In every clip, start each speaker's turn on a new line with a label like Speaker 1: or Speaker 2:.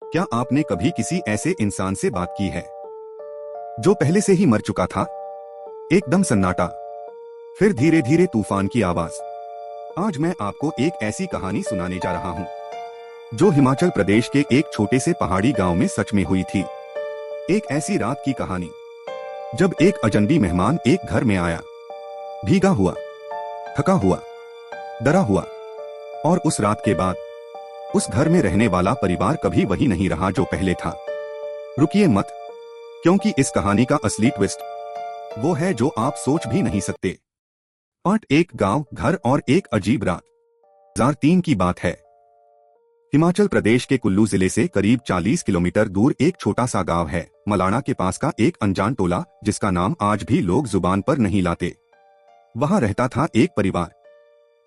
Speaker 1: क्या आपने कभी किसी ऐसे इंसान से बात की है जो पहले से ही मर चुका था? एकदम सन्नाटा, फिर धीरे धीरे तूफान की आवाज। आज मैं आपको एक ऐसी कहानी सुनाने जा रहा हूँ जो हिमाचल प्रदेश के एक छोटे से पहाड़ी गांव में सच में हुई थी। एक ऐसी रात की कहानी जब एक अजनबी मेहमान एक घर में आया, भीगा हुआ, थका हुआ, डरा हुआ, और उस रात के बाद उस घर में रहने वाला परिवार कभी वही नहीं रहा जो पहले था। रुकिए मत, क्योंकि इस कहानी का असली ट्विस्ट वो है जो आप सोच भी नहीं सकते। पार्ट एक, गांव, घर और एक अजीब रात। 2003 की बात है। हिमाचल प्रदेश के कुल्लू जिले से करीब 40 किलोमीटर दूर एक छोटा सा गांव है, मलाणा के पास का एक अनजान टोला जिसका नाम आज भी लोग जुबान पर नहीं लाते। वहां रहता था एक परिवार।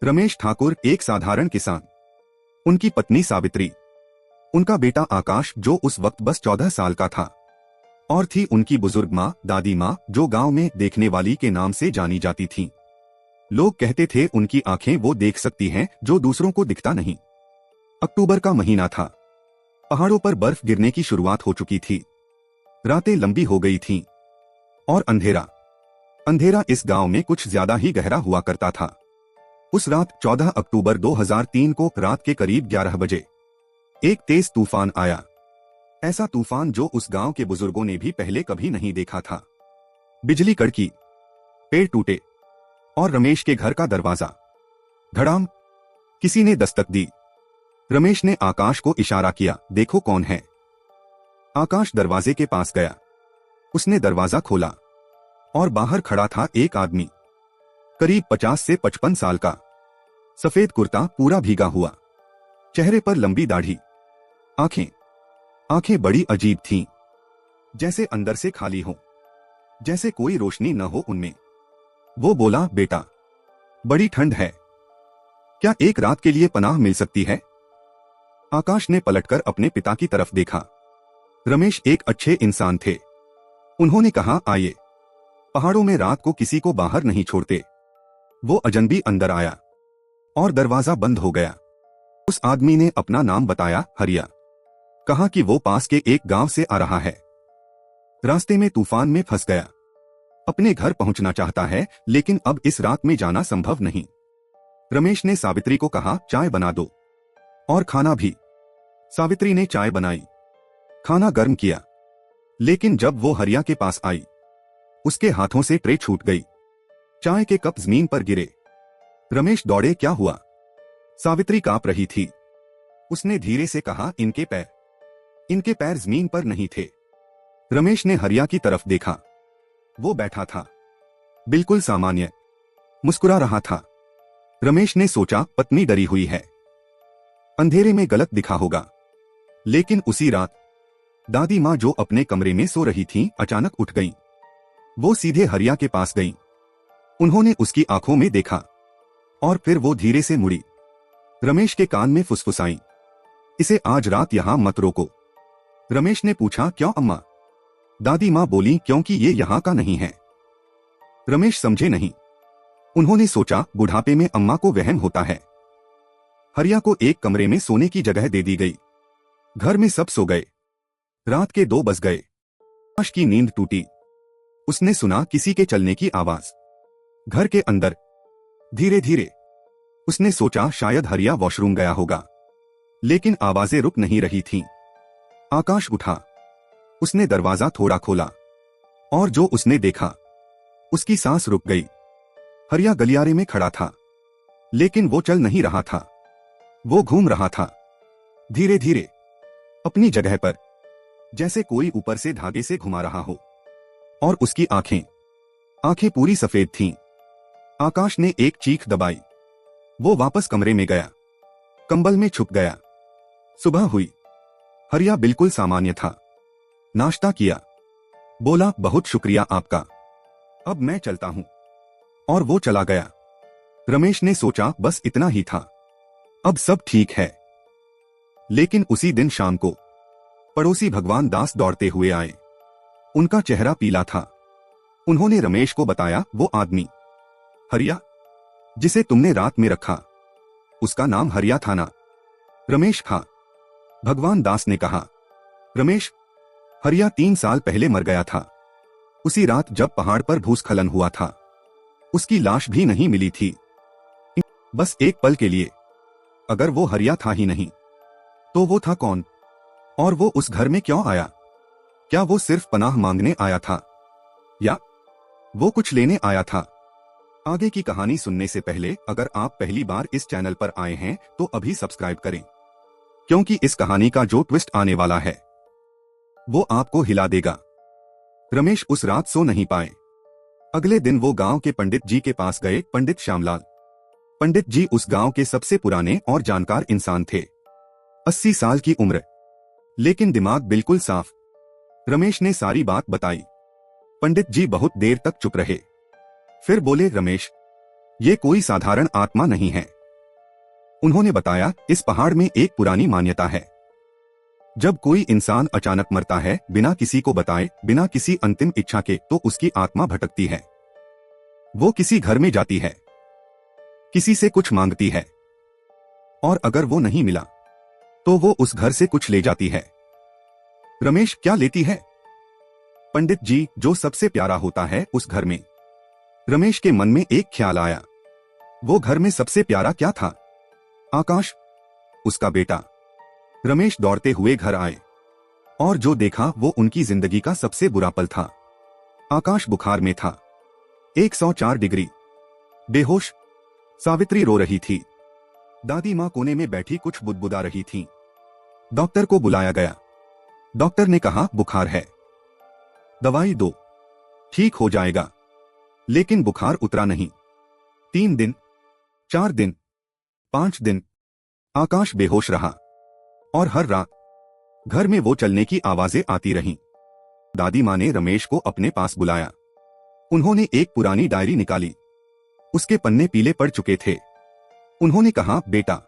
Speaker 1: रमेश ठाकुर एक साधारण किसान, उनकी पत्नी सावित्री, उनका बेटा आकाश जो उस वक्त बस 14 साल का था, और थी उनकी बुजुर्ग माँ, दादी माँ, जो गांव में देखने वाली के नाम से जानी जाती थीं। लोग कहते थे उनकी आंखें वो देख सकती हैं जो दूसरों को दिखता नहीं। अक्टूबर का महीना था। पहाड़ों पर बर्फ गिरने की शुरुआत हो चुकी थी। रातें लंबी हो गई थीं और अंधेरा इस गांव में कुछ ज्यादा ही गहरा हुआ करता था। उस रात 14 अक्टूबर 2003 को रात के करीब 11 बजे एक तेज तूफान आया। ऐसा तूफान जो उस गांव के बुजुर्गों ने भी पहले कभी नहीं देखा था। बिजली कड़की, पेड़ टूटे और रमेश के घर का दरवाजा धड़ाम। किसी ने दस्तक दी। रमेश ने आकाश को इशारा किया, देखो कौन है। आकाश दरवाजे के पास गया। उसने दरवाजा खोला और बाहर खड़ा था एक आदमी, करीब 50 से 55 साल का। सफेद कुर्ता, पूरा भीगा हुआ, चेहरे पर लंबी दाढ़ी, आंखें बड़ी अजीब थीं, जैसे अंदर से खाली हो, जैसे कोई रोशनी न हो उनमें। वो बोला, बेटा, बड़ी ठंड है, क्या एक रात के लिए पनाह मिल सकती है? आकाश ने पलटकर अपने पिता की तरफ देखा। रमेश एक अच्छे इंसान थे। उन्होंने कहा, आइए, पहाड़ों में रात को किसी को बाहर नहीं छोड़ते। वो अजनबी अंदर आया और दरवाजा बंद हो गया। उस आदमी ने अपना नाम बताया, हरिया। कहा कि वो पास के एक गांव से आ रहा है, रास्ते में तूफान में फंस गया, अपने घर पहुंचना चाहता है, लेकिन अब इस रात में जाना संभव नहीं। रमेश ने सावित्री को कहा, चाय बना दो और खाना भी। सावित्री ने चाय बनाई, खाना गर्म किया, लेकिन जब वो हरिया के पास आई, उसके हाथों से ट्रे छूट गई। चाय के कप जमीन पर गिरे। रमेश दौड़े, क्या हुआ? सावित्री कांप रही थी। उसने धीरे से कहा, इनके पैर जमीन पर नहीं थे। रमेश ने हरिया की तरफ देखा। वो बैठा था, बिल्कुल सामान्य, मुस्कुरा रहा था। रमेश ने सोचा, पत्नी डरी हुई है, अंधेरे में गलत दिखा होगा। लेकिन उसी रात दादी माँ जो अपने कमरे में सो रही थीं, अचानक उठ गईं। वो सीधे हरिया के पास गईं। उन्होंने उसकी आंखों में देखा और फिर वो धीरे से मुड़ी। रमेश के कान में फुसफुसाई, इसे आज रात यहां मत रोको। रमेश ने पूछा, क्यों अम्मा? दादी मां बोली, क्योंकि ये यहां का नहीं है। रमेश समझे नहीं। उन्होंने सोचा, बुढ़ापे में अम्मा को वहम होता है। हरिया को एक कमरे में सोने की जगह दे दी गई। घर में सब सो गए। रात के 2 बज गए। आकाश की नींद टूटी। उसने सुना किसी के चलने की आवाज घर के अंदर। धीरे धीरे उसने सोचा, शायद हरिया वॉशरूम गया होगा, लेकिन आवाजें रुक नहीं रही थीं। आकाश उठा। उसने दरवाजा थोड़ा खोला और जो उसने देखा, उसकी सांस रुक गई। हरिया गलियारे में खड़ा था, लेकिन वो चल नहीं रहा था। वो घूम रहा था, धीरे धीरे अपनी जगह पर, जैसे कोई ऊपर से धागे से घुमा रहा हो। और उसकी आंखें पूरी सफेद थीं। आकाश ने एक चीख दबाई। वो वापस कमरे में गया, कंबल में छुप गया। सुबह हुई। हरिया बिल्कुल सामान्य था। नाश्ता किया, बोला, बहुत शुक्रिया आपका, अब मैं चलता हूं। और वो चला गया। रमेश ने सोचा, बस इतना ही था, अब सब ठीक है। लेकिन उसी दिन शाम को पड़ोसी भगवान दास दौड़ते हुए आए। उनका चेहरा पीला था। उन्होंने रमेश को बताया, वो आदमी हरिया जिसे तुमने रात में रखा, उसका नाम हरिया था ना? रमेश, हाँ। भगवान दास ने कहा, रमेश, हरिया 3 साल पहले मर गया था। उसी रात जब पहाड़ पर भूस्खलन हुआ था, उसकी लाश भी नहीं मिली थी। बस एक पल के लिए। अगर वो हरिया था ही नहीं, तो वो था कौन? और वो उस घर में क्यों आया? क्या वो सिर्फ पनाह मांगने आया था, या वो कुछ लेने आया था? आगे की कहानी सुनने से पहले अगर आप पहली बार इस चैनल पर आए हैं तो अभी सब्सक्राइब करें, क्योंकि इस कहानी का जो ट्विस्ट आने वाला है वो आपको हिला देगा। रमेश उस रात सो नहीं पाए। अगले दिन वो गांव के पंडित जी के पास गए। पंडित श्यामलाल। पंडित जी उस गांव के सबसे पुराने और जानकार इंसान थे। 80 साल की उम्र, लेकिन दिमाग बिल्कुल साफ। रमेश ने सारी बात बताई। पंडित जी बहुत देर तक चुप रहे, फिर बोले, रमेश, ये कोई साधारण आत्मा नहीं है। उन्होंने बताया, इस पहाड़ में एक पुरानी मान्यता है। जब कोई इंसान अचानक मरता है, बिना किसी को बताए, बिना किसी अंतिम इच्छा के, तो उसकी आत्मा भटकती है। वो किसी घर में जाती है, किसी से कुछ मांगती है, और अगर वो नहीं मिला तो वो उस घर से कुछ ले जाती है। रमेश, क्या लेती है? पंडित जी, जो सबसे प्यारा होता है उस घर में। रमेश के मन में एक ख्याल आया। वो घर में सबसे प्यारा क्या था? आकाश, उसका बेटा। रमेश दौड़ते हुए घर आए, और जो देखा वो उनकी जिंदगी का सबसे बुरा पल था। आकाश बुखार में था, 104 डिग्री, बेहोश। सावित्री रो रही थी। दादी माँ कोने में बैठी कुछ बुदबुदा रही थी। डॉक्टर को बुलाया गया। डॉक्टर ने कहा, बुखार है, दवाई दो, ठीक हो जाएगा। लेकिन बुखार उतरा नहीं। 3 दिन, 4 दिन, 5 दिन आकाश बेहोश रहा, और हर रात घर में वो चलने की आवाजें आती रहीं। दादी माँ ने रमेश को अपने पास बुलाया। उन्होंने एक पुरानी डायरी निकाली। उसके पन्ने पीले पड़ चुके थे। उन्होंने कहा, बेटा,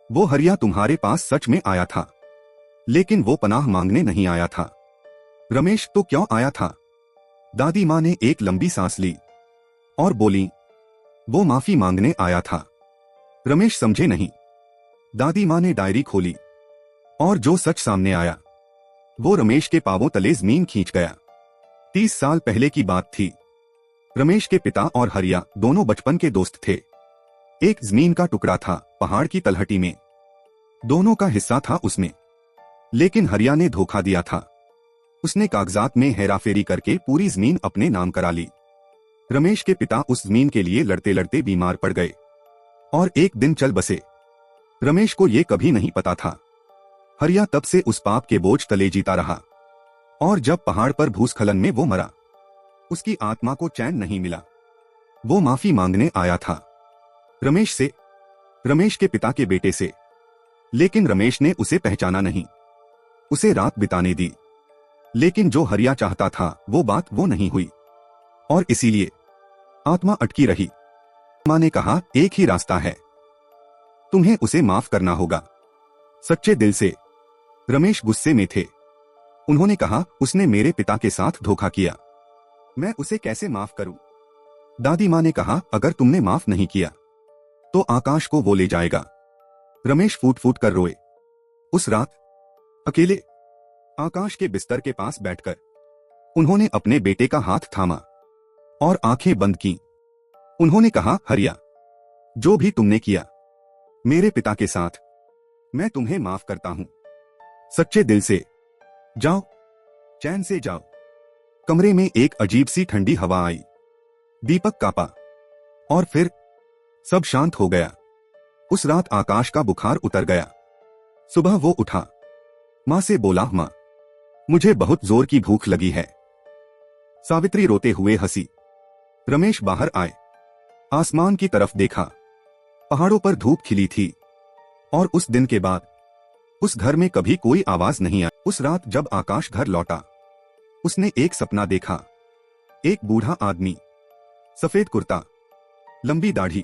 Speaker 1: वो हरिया तुम्हारे पास सच में आया था, लेकिन वो पनाह मांगने नहीं आया था। रमेश, तो क्यों आया था? दादी माँ ने एक लंबी सांस ली और बोली, वो माफी मांगने आया था। रमेश समझे नहीं। दादी माँ ने डायरी खोली, और जो सच सामने आया वो रमेश के पांवों तले जमीन खींच गया। 30 साल पहले की बात थी। रमेश के पिता और हरिया दोनों बचपन के दोस्त थे। एक जमीन का टुकड़ा था पहाड़ की तलहटी में। दोनों का हिस्सा था उसमें, लेकिन हरिया ने धोखा दिया था। उसने कागजात में हेराफेरी करके पूरी जमीन अपने नाम करा ली। रमेश के पिता उस जमीन के लिए लड़ते लड़ते बीमार पड़ गए, और एक दिन चल बसे। रमेश को यह कभी नहीं पता था। हरिया तब से उस पाप के बोझ तले जीता रहा, और जब पहाड़ पर भूस्खलन में वो मरा, उसकी आत्मा को चैन नहीं मिला। वो माफी मांगने आया था रमेश से, रमेश के पिता के बेटे से। लेकिन रमेश ने उसे पहचाना नहीं। उसे रात बिताने दी, लेकिन जो हरिया चाहता था वो बात वो नहीं हुई, और इसीलिए आत्मा अटकी रही। मां ने कहा, एक ही रास्ता है, तुम्हें उसे माफ करना होगा, सच्चे दिल से। रमेश गुस्से में थे। उन्होंने कहा, उसने मेरे पिता के साथ धोखा किया, मैं उसे कैसे माफ करूं? दादी मां ने कहा, अगर तुमने माफ नहीं किया तो आकाश को वो ले जाएगा। रमेश फूट फूट कर रोए। उस रात अकेले आकाश के बिस्तर के पास बैठकर उन्होंने अपने बेटे का हाथ थामा और आंखें बंद की। उन्होंने कहा, हरिया, जो भी तुमने किया मेरे पिता के साथ, मैं तुम्हें माफ करता हूं, सच्चे दिल से। जाओ, चैन से जाओ। कमरे में एक अजीब सी ठंडी हवा आई। दीपक कांपा, और फिर सब शांत हो गया। उस रात आकाश का बुखार उतर गया। सुबह वो उठा, मां से बोला, मां, मुझे बहुत जोर की भूख लगी है। सावित्री रोते हुए हंसी। रमेश बाहर आए, आसमान की तरफ देखा। पहाड़ों पर धूप खिली थी, और उस दिन के बाद उस घर में कभी कोई आवाज नहीं आई। उस रात जब आकाश घर लौटा, उसने एक सपना देखा। एक बूढ़ा आदमी, सफेद कुर्ता, लंबी दाढ़ी,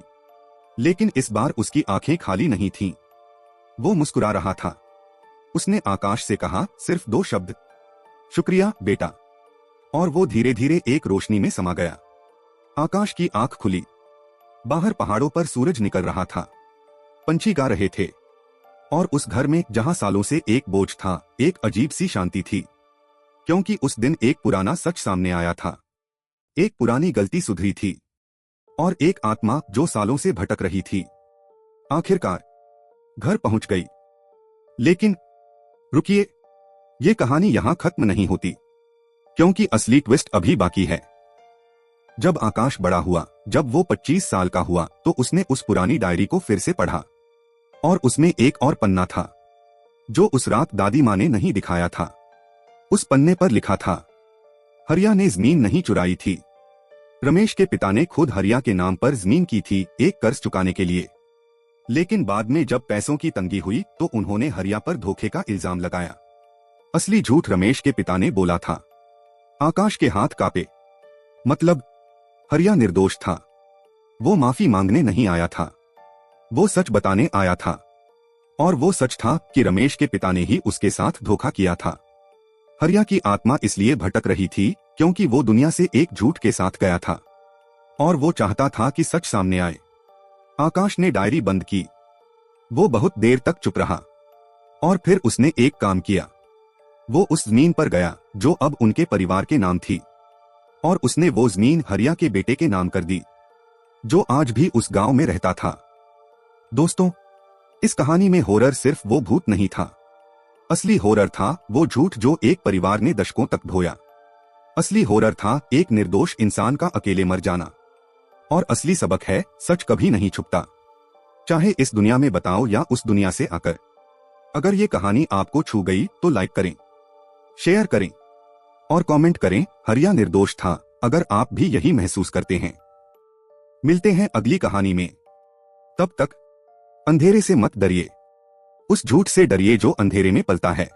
Speaker 1: लेकिन इस बार उसकी आंखें खाली नहीं थीं। वो मुस्कुरा रहा था। उसने आकाश से कहा, सिर्फ 2 शब्द, शुक्रिया बेटा, और वो धीरे धीरे एक रोशनी में समा गया। आकाश की आंख खुली। बाहर पहाड़ों पर सूरज निकल रहा था। पंछी गा रहे थे, और उस घर में जहां सालों से एक बोझ था, एक अजीब सी शांति थी, क्योंकि उस दिन एक पुराना सच सामने आया था। एक पुरानी गलती सुधरी थी और एक आत्मा जो सालों से भटक रही थी आखिरकार घर पहुंच गई। लेकिन रुकिए, ये कहानी यहां खत्म नहीं होती, क्योंकि असली ट्विस्ट अभी बाकी है। जब आकाश बड़ा हुआ, जब वो 25 साल का हुआ, तो उसने उस पुरानी डायरी को फिर से पढ़ा और उसमें एक और पन्ना था जो उस रात दादी माँ ने नहीं दिखाया था। उस पन्ने पर लिखा था, हरिया ने जमीन नहीं चुराई थी। रमेश के पिता ने खुद हरिया के नाम पर जमीन की थी, एक कर्ज चुकाने के लिए। लेकिन बाद में जब पैसों की तंगी हुई तो उन्होंने हरिया पर धोखे का इल्जाम लगाया। असली झूठ रमेश के पिता ने बोला था। आकाश के हाथ कांपे। मतलब हरिया निर्दोष था। वो माफी मांगने नहीं आया था, वो सच बताने आया था। और वो सच था कि रमेश के पिता ने ही उसके साथ धोखा किया था। हरिया की आत्मा इसलिए भटक रही थी क्योंकि वो दुनिया से एक झूठ के साथ गया था और वो चाहता था कि सच सामने आए। आकाश ने डायरी बंद की। वो बहुत देर तक चुप रहा और फिर उसने एक काम किया। वो उस जमीन पर गया जो अब उनके परिवार के नाम थी और उसने वो जमीन हरिया के बेटे के नाम कर दी, जो आज भी उस गांव में रहता था। दोस्तों, इस कहानी में हॉरर सिर्फ वो भूत नहीं था। असली हॉरर था वो झूठ जो एक परिवार ने दशकों तक ढोया। असली हॉरर था एक निर्दोष इंसान का अकेले मर जाना। और असली सबक है, सच कभी नहीं छुपता, चाहे इस दुनिया में बताओ या उस दुनिया से आकर। अगर ये कहानी आपको छू गई तो लाइक करें, शेयर करें और कमेंट करें, हरिया निर्दोष था, अगर आप भी यही महसूस करते हैं। मिलते हैं अगली कहानी में। तब तक अंधेरे से मत डरिए, उस झूठ से डरिए जो अंधेरे में पलता है।